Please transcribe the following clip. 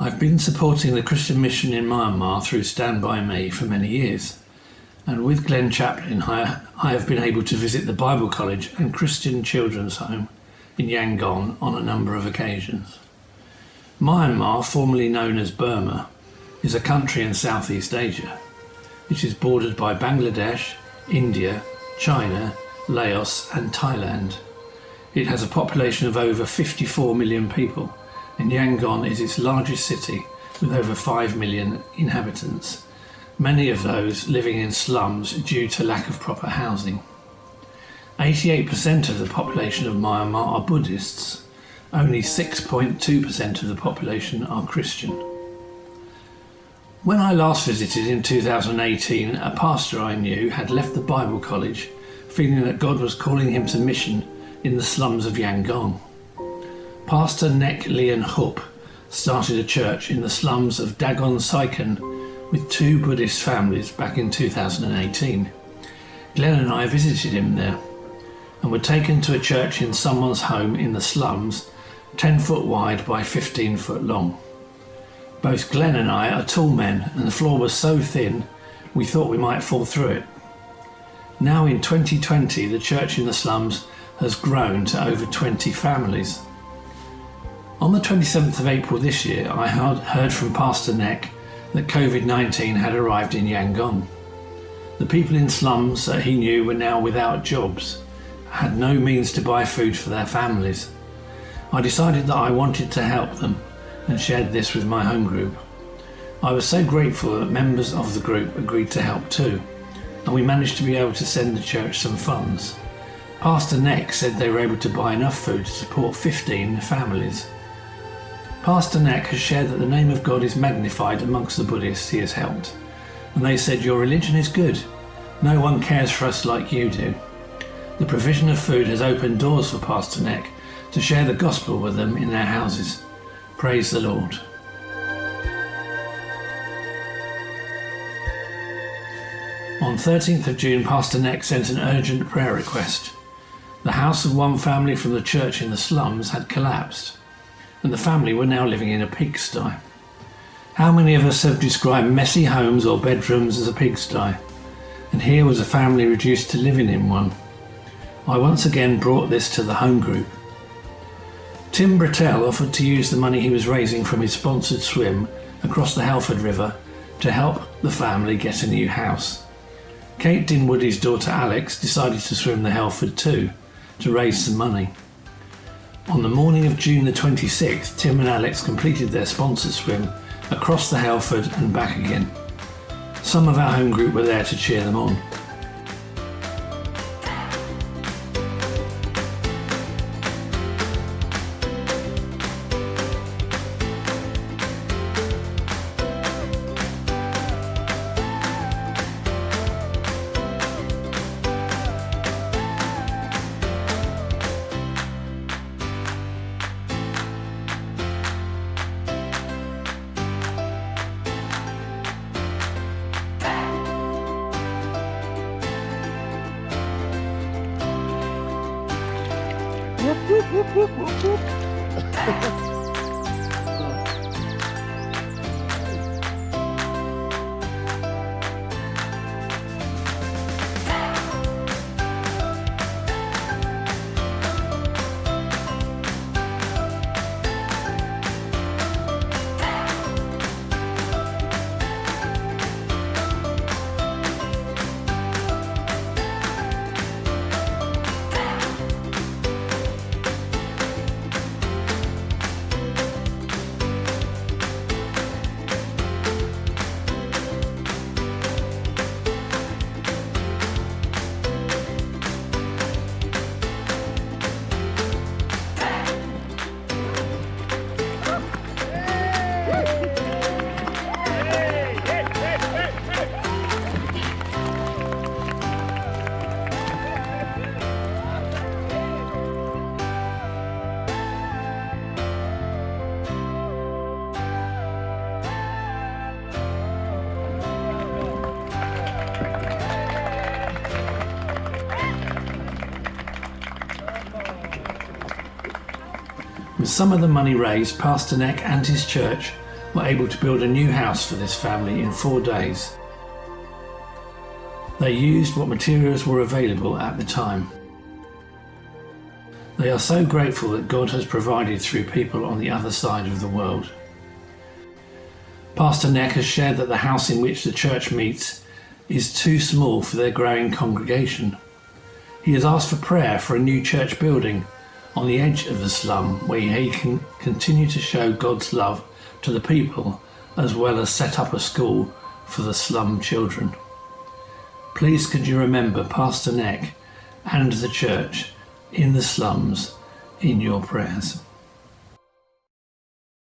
I've been supporting the Christian mission in Myanmar through Stand By Me for many years, and with Glenn Chaplin I have been able to visit the Bible College and Christian Children's Home in Yangon on a number of occasions. Myanmar, formerly known as Burma, is a country in Southeast Asia. It is bordered by Bangladesh, India, China, Laos and Thailand. It has a population of over 54 million people, and Yangon is its largest city with over 5 million inhabitants, many of those living in slums due to lack of proper housing. 88% of the population of Myanmar are Buddhists. Only 6.2% of the population are Christian. When I last visited in 2018, a pastor I knew had left the Bible College feeling that God was calling him to mission in the slums of Yangon. Pastor Nek Lian Hup started a church in the slums of Dagon Saikan with 2 Buddhist families back in 2018. Glenn and I visited him there and were taken to a church in someone's home in the slums, 10 foot wide by 15 foot long. Both Glenn and I are tall men, and the floor was so thin we thought we might fall through it. Now in 2020, the church in the slums has grown to over 20 families. On the 27th of April this year, I heard from Pastor Nek that COVID-19 had arrived in Yangon. The people in slums that he knew were now without jobs, had no means to buy food for their families. I decided that I wanted to help them and shared this with my home group. I was so grateful that members of the group agreed to help too, and we managed to be able to send the church some funds. Pastor Nek said they were able to buy enough food to support 15 families. Pastor Nek has shared that the name of God is magnified amongst the Buddhists he has helped, and they said, "Your religion is good. No one cares for us like you do." The provision of food has opened doors for Pastor Nek to share the gospel with them in their houses. Praise the Lord. On 13th of June, Pastor Nek sent an urgent prayer request. The house of one family from the church in the slums had collapsed, and the family were now living in a pigsty. How many of us have described messy homes or bedrooms as a pigsty? And here was a family reduced to living in one. I once again brought this to the home group. Tim Bratell offered to use the money he was raising from his sponsored swim across the Helford River to help the family get a new house. Kate Dinwoodie's daughter Alex decided to swim the Helford too, to raise some money. On the morning of June the 26th, Tim and Alex completed their sponsored swim across the Helford and back again. Some of our home group were there to cheer them on. With some of the money raised, Pastor Nek and his church were able to build a new house for this family in 4 days. They used what materials were available at the time. They are so grateful that God has provided through people on the other side of the world. Pastor Neck has shared that the house in which the church meets is too small for their growing congregation. He has asked for prayer for a new church building on the edge of the slum where he can continue to show God's love to the people, as well as set up a school for the slum children. Please could you remember Pastor Neck and the church in the slums in your prayers.